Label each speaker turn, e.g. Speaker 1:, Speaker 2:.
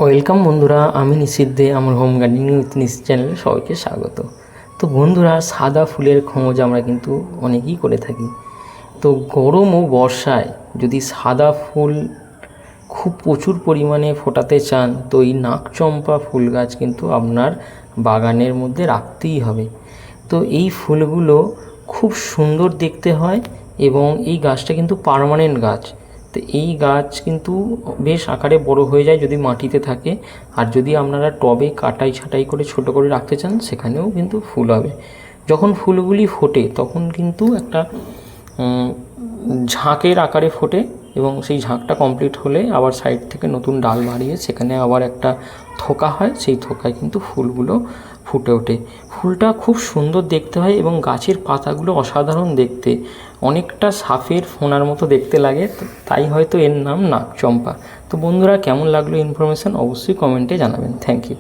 Speaker 1: Welcome বন্ধুরা, আমি নিশিত দে। আমার হোম গার্ডেনিং উইথ নিশিত চ্যানেলে সবাইকে স্বাগত। তো বন্ধুরা, সাদা ফুলের খোঁজ আমরা কিন্তু অনেকেই করে থাকি। তো গরম ও বর্ষায় যদি সাদা ফুল খুব প্রচুর পরিমাণে ফোটাতে চান, তো এই নাকচম্পা ফুল গাছ কিন্তু আপনার বাগানের মধ্যে রাখতেই হবে। তো এই ফুলগুলো খুব সুন্দর দেখতে হয় এবং এই গাছটা কিন্তু পার্মানেন্ট গাছ। তো এই গাছ কিন্তু বেশ আকারে বড় হয়ে যায় যদি মাটিতে থাকে, আর যদি আপনারা টবে কাটাই ছাঁটাই করে ছোট করে রাখতে চান সেখানেও কিন্তু ফুল হবে। যখন ফুলগুলি ফোটে তখন কিন্তু একটা ঝাঁকের আকারে ফোটে এবং সেই ঝাঁকটা কমপ্লিট হলে আবার সাইড থেকে নতুন ডাল বাড়িয়ে সেখানে আবার একটা থোকা হয়, সেই থোকায় কিন্তু ফুলগুলো ফুটে ওঠে। ফুলটা খুব সুন্দর দেখতে হয় এবং গাছের পাতাগুলো অসাধারণ দেখতে, অনেকটা সাপের ফোনার মতো দেখতে লাগে, তাই হয়তো এর নাম নাকচম্পা। তো বন্ধুরা, কেমন লাগলো ইনফরমেশান অবশ্যই কমেন্টে জানাবেন। Thank you.